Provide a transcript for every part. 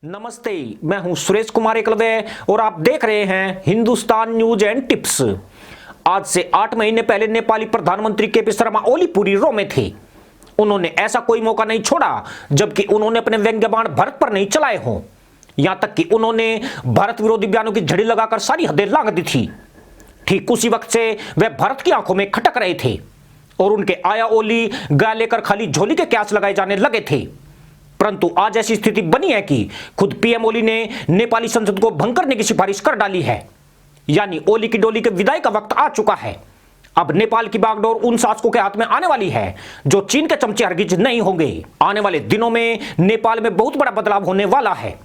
नमस्ते, मैं हूं सुरेश कुमार एकलव्य और आप देख रहे हैं हिंदुस्तान न्यूज एंड टिप्स। आज से 8 महीने पहले नेपाली प्रधानमंत्री केपी शर्मा ओली पूरी रो में थे। उन्होंने ऐसा कोई मौका नहीं छोड़ा जबकि उन्होंने अपने व्यंग्य बाण भारत पर नहीं चलाए हों। यहां तक कि उन्होंने भारत विरोधी बयानों की झड़ी लगाकर सारी हदें लांघ दी थी। ठीक उसी वक्त से वह भारत की आंखों में खटक रहे थे और उनके आया ओली गाय लेकर खाली झोली के क्यास लगाए जाने लगे थे। परंतु आज ऐसी स्थिति बनी है कि खुद पीएम ओली ने नेपाली संसद को भंग करने की सिफारिश कर डाली है। यानी ओली की डोली के विदाई का वक्त आ चुका है। अब नेपाल की बागडोर उन शासकों के हाथ में आने वाली है जो चीन के चमचे हरगिज नहीं होंगे। आने वाले दिनों में नेपाल में बहुत बड़ा बदलाव होने वाला है।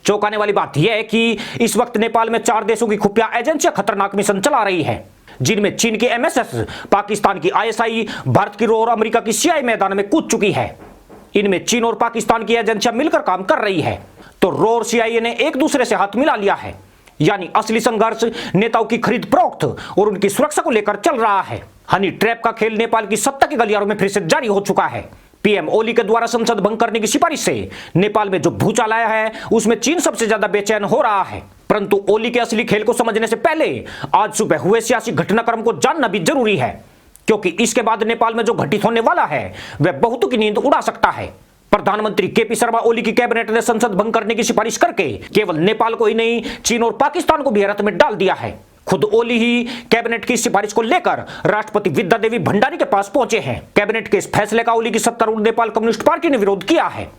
चौंकाने वाली बात यह है कि इस वक्त नेपाल में 4 देशों की खुफिया एजेंसियां खतरनाक मिशन चला रही है, जिनमें चीन की एमएसएस, पाकिस्तान की आईएसआई, भारत की रो और अमेरिका की सीआई मैदान में कूद चुकी है। इनमें चीन और पाकिस्तान की एजेंसियां मिलकर काम कर रही है तो रो और सीआईए ने एक दूसरे से हाथ मिला लिया है। यानी असली संघर्ष नेताओं की खरीद फरोख्त और उनकी सुरक्षा को लेकर चल रहा है। हनी ट्रैप का खेल नेपाल की सत्ता के गलियारों में फिर से जारी हो चुका है। पीएम ओली के द्वारा संसद भंग करने की सिफारिश से नेपाल में जो भूचाल आया है उसमें चीन सबसे ज्यादा बेचैन हो रहा है। परंतु ओली के असली खेल को समझने से पहले आज सुबह हुए सियासी घटनाक्रम को जानना भी जरूरी है, क्योंकि इसके बाद नेपाल में जो घटित होने वाला है वह बहुतों की नींद उड़ा सकता है। प्रधानमंत्री केपी शर्मा ओली की कैबिनेट ने संसद भंग करने की सिफारिश करके केवल नेपाल को ही नहीं, चीन और पाकिस्तान को भी हैरत में डाल दिया है। खुद ओली ही कैबिनेट की सिफारिश को लेकर राष्ट्रपति विद्या देवी भंडारी के पास पहुंचे हैं। कैबिनेट के इस फैसले का ओली की सत्तारूढ़ नेपाल कम्युनिस्ट पार्टी ने विरोध किया है,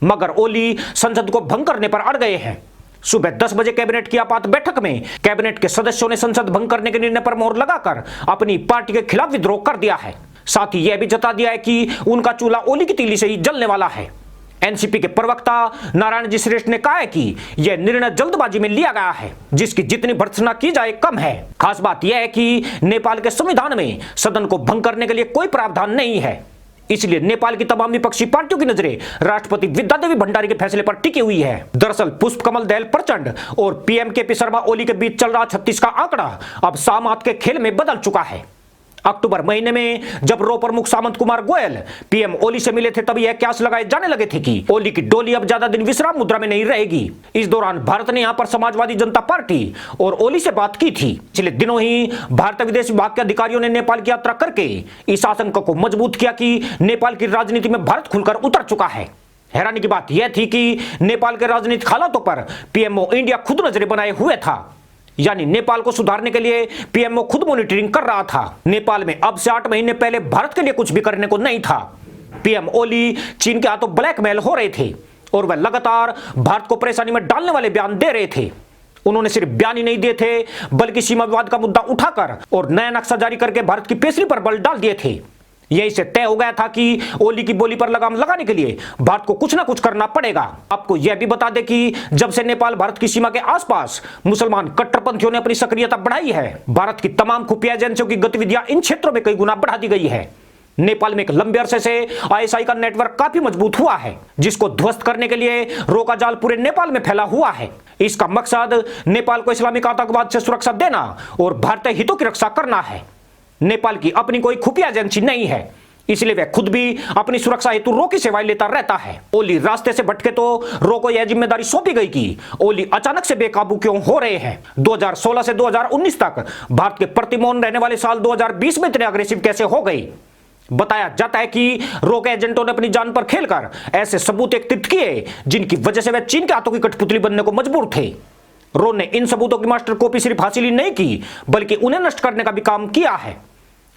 मगर ओली संसद को भंग करने पर अड़ गए हैं। सुबह 10 बजे कैबिनेट की आपात बैठक में कैबिनेट के सदस्यों ने संसद भंग करने के निर्णय पर मोहर लगाकर अपनी पार्टी के खिलाफ विद्रोह कर दिया है। साथ ही यह भी जता दिया है कि उनका चूल्हा ओली की तीली से ही जलने वाला है। एनसीपी के प्रवक्ता नारायण जी श्रेष्ठ ने कहा है कि यह निर्णय जल्दबाजी में लिया गया है, जिसकी जितनी भर्त्सना की जाए कम है। खास बात यह है कि नेपाल के संविधान में सदन को भंग करने के लिए कोई प्रावधान नहीं है। इसलिए नेपाल की तमाम विपक्षी पार्टियों की नजरें राष्ट्रपति विद्या देवी भंडारी के फैसले पर टिकी हुई है। दरअसल पुष्प कमल दहल प्रचंड और पीएम केपी शर्मा ओली के बीच चल रहा 36 का आंकड़ा अब सामात के खेल में बदल चुका है। अक्टूबर महीने में जब रो प्रमुख सामंत कुमार गोयल पीएम ओली से मिले थे, तब यह क्यास लगाए जाने लगे थे कि ओली की डोली अब ज्यादा दिन विश्राम मुद्रा में नहीं रहेगी। इस दौरान भारत ने यहां पर समाजवादी जनता पार्टी और ओली से बात की थी। पिछले दिनों ही भारतीय विदेश विभाग के अधिकारियों ने नेपाल की यात्रा करके इस आशंका को मजबूत किया कि नेपाल की राजनीति में भारत खुलकर उतर चुका है। हैरानी की बात यह थी कि नेपाल के राजनीतिक हालातों पर पीएमओ इंडिया खुद नजरें बनाए हुए था। यानी नेपाल को सुधारने के लिए पीएमओ खुद मॉनिटरिंग कर रहा था। नेपाल में अब से 8 महीने पहले भारत के लिए कुछ भी करने को नहीं था। पीएम ओली चीन के हाथों ब्लैकमेल हो रहे थे और वह लगातार भारत को परेशानी में डालने वाले बयान दे रहे थे। उन्होंने सिर्फ बयान ही नहीं दिए थे, बल्कि सीमा विवाद का मुद्दा उठाकर और नया नक्शा जारी करके भारत की पेशरी पर बल डाल दिए थे। यही से तय हो गया था कि ओली की बोली पर लगाम लगाने के लिए भारत को कुछ ना कुछ करना पड़ेगा। आपको यह भी बता दें कि जब से नेपाल भारत की सीमा के आसपास मुसलमान कट्टरपंथियों ने अपनी सक्रियता बढ़ाई है, भारत की तमाम खुफिया एजेंसियों की गतिविधियां इन क्षेत्रों में कई गुना बढ़ा दी गई है। नेपाल में एक लंबे अरसे से आईएसआई का नेटवर्क काफी मजबूत हुआ है, जिसको ध्वस्त करने के लिए रो का जाल पूरे नेपाल में फैला हुआ है। इसका मकसद नेपाल को इस्लामिक आतंकवाद से सुरक्षा देना और भारतीय हितों की रक्षा करना है। नेपाल की अपनी कोई खुफिया एजेंसी नहीं है, इसलिए वह खुद भी अपनी सुरक्षा हेतु रो की सेवाएं लेता रहता है। ओली रास्ते से भटके तो रो को यह जिम्मेदारी सौंपी गई कि ओली अचानक से बेकाबू क्यों हो रहे हैं। 2016 से 2019 तक भारत के प्रति मौन रहने वाले साल 2020 में इतने अग्रेसिव कैसे हो गए। बताया जाता है कि रो के एजेंटों ने अपनी जान पर खेलकर ऐसे सबूत एकत्रित किए जिनकी वजह से वह चीन के हाथों की कठपुतली बनने को मजबूर थे। रो ने इन सबूतों की मास्टर कॉपी सिर्फ हासिल ही नहीं की, बल्कि उन्हें नष्ट करने का भी काम किया है।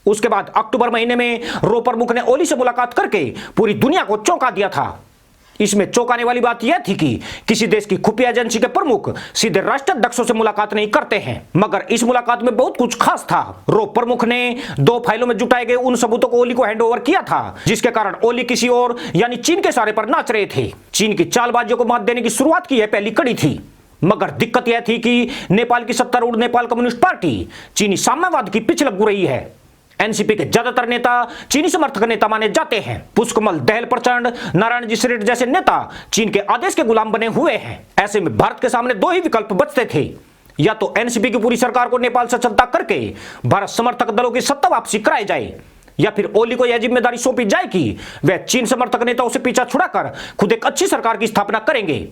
उसके बाद अक्टूबर महीने में रो प्रमुख ने ओली से मुलाकात करके पूरी दुनिया को चौंका दिया था। इसमें चौंकाने वाली बात यह थी कि किसी देश की खुफिया एजेंसी के प्रमुख सीधे राष्ट्राध्यक्षों से मुलाकात नहीं करते हैं, मगर इस मुलाकात में बहुत कुछ खास था। रो प्रमुख ने 2 फाइलों में जुटाए गए उन सबूतों को ओली को हैंडओवर किया था, जिसके कारण ओली किसी और यानी चीन के इशारे पर नाच रहे थे। चीन की चालबाजियों को मात देने की शुरुआत की यह पहली कड़ी थी, मगर दिक्कत यह थी कि नेपाल की सत्तारूढ़ नेपाल कम्युनिस्ट पार्टी चीनी साम्यवाद की पिछ लग रही है। एनसीपी के ज्यादातर नेता चीनी समर्थक नेता माने जाते हैं। पुष्प कमल दहल प्रचंड, नारायण जी श्रेष्ठ जैसे नेता चीन के आदेश के गुलाम बने हुए हैं। ऐसे में भारत के सामने 2 ही विकल्प बचते थे, या तो एनसीपी की पूरी सरकार को नेपाल से चलता करके भारत समर्थक दलों की सत्ता वापसी कराई जाए, या फिर ओली को यह जिम्मेदारी सौंपी जाए कि वह चीन समर्थक नेताओं से पीछा छुड़ाकर खुद एक अच्छी सरकार की स्थापना करेंगे।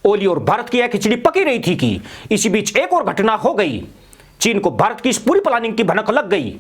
ओली और भारत की यह खिचड़ी पकी रही थी कि इसी बीच एक और घटना हो गई। चीन को भारत की इस पूरी प्लानिंग की भनक लग गई।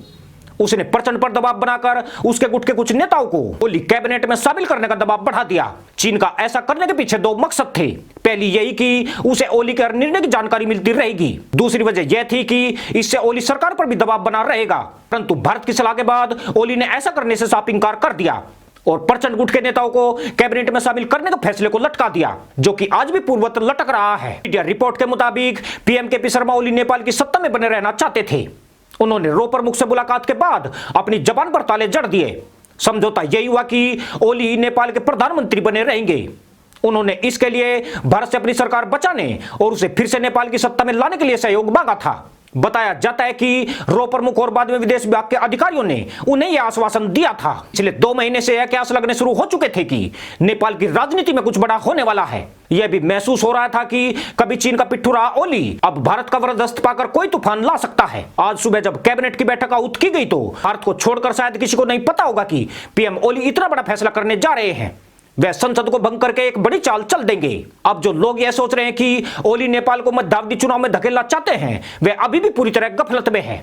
उसने प्रचंड पर दबाव बनाकर उसके गुट के कुछ नेताओं को ओली कैबिनेट में शामिल करने का दबाव बढ़ा दिया। चीन का ऐसा करने के पीछे दो मकसद थे। पहली यही कि उसे ओली के निर्णय की जानकारी मिलती रहेगी। दूसरी वजह यह थी कि इससे ओली सरकार पर भी दबाव बना रहेगा। परंतु भारत की सलाह के बाद ओली ने ऐसा करने से साफ इंकार कर दिया और प्रचंड गुट के नेताओं को कैबिनेट में शामिल करने के फैसले को लटका दिया, जो कि आज भी पूर्ववत लटक रहा है। मीडिया रिपोर्ट के मुताबिक पीएम केपी शर्मा ओली नेपाल की सत्ता में बने रहना चाहते थे। उन्होंने रो प्रमुख से मुलाकात के बाद अपनी जबान पर ताले जड़ दिए। समझौता यही हुआ कि ओली नेपाल के प्रधानमंत्री बने रहेंगे। उन्होंने इसके लिए भारत से अपनी सरकार बचाने और उसे फिर से नेपाल की सत्ता में लाने के लिए सहयोग मांगा था। बताया जाता है कि रो प्रमुख और बाद में विदेश विभाग के अधिकारियों ने उन्हें यह आश्वासन दिया था। पिछले 2 महीने से यह कयास लगने शुरू हो चुके थे कि नेपाल की राजनीति में कुछ बड़ा होने वाला है। यह भी महसूस हो रहा था कि कभी चीन का पिट्ठू रहा ओली अब भारत का वरदस्त पाकर कोई तूफान ला सकता है। आज सुबह जब कैबिनेट की बैठक आहुत की गई तो भारत को छोड़कर शायद किसी को नहीं पता होगा कि पीएम ओली इतना बड़ा फैसला करने जा रहे हैं। वह संसद को भंग करके एक बड़ी चाल चल देंगे। अब जो लोग यह सोच रहे हैं कि ओली नेपाल को मध्यावधि चुनाव में धकेलना चाहते हैं, वे अभी भी पूरी तरह गफलत में है।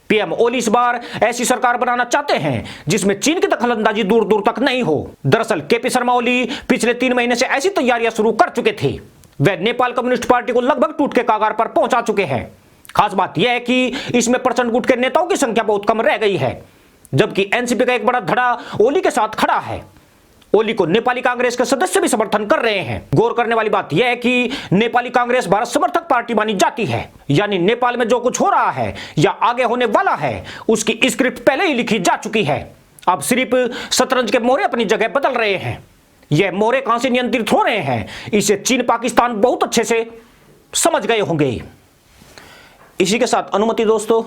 पीएम ओली इस बार ऐसी सरकार बनाना चाहते हैं जिसमें चीन की दखलंदाजी दूर दूर तक नहीं हो। दरअसल केपी शर्मा ओली पिछले 3 महीने से ऐसी तैयारियां शुरू कर चुके थे। वे नेपाल कम्युनिस्ट पार्टी को लगभग टूट के कागार पर पहुंचा चुके हैं। खास बात यह है कि इसमें प्रचंड गुट के नेताओं की संख्या बहुत कम रह गई है, जबकि एनसीपी का एक बड़ा धड़ा ओली के साथ खड़ा है। ओली को नेपाली कांग्रेस के सदस्य भी समर्थन कर रहे हैं। गौर करने वाली बात यह है कि नेपाली कांग्रेस भारत समर्थक पार्टी मानी जाती है, यानी नेपाल में जो कुछ हो रहा है या आगे होने वाला है उसकी स्क्रिप्ट पहले ही लिखी जा चुकी है। अब सिर्फ शतरंज के मोहरे अपनी जगह बदल रहे हैं। यह मोहरे कहां से नियंत्रित हो रहे हैं, इसे चीन पाकिस्तान बहुत अच्छे से समझ गए होंगे। इसी के साथ अनुमति दोस्तों,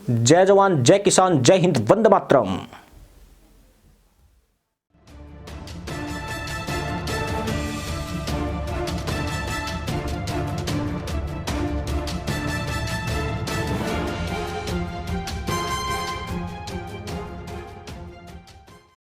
जय जवान जय किसान जय हिंद, वंदे मातरम।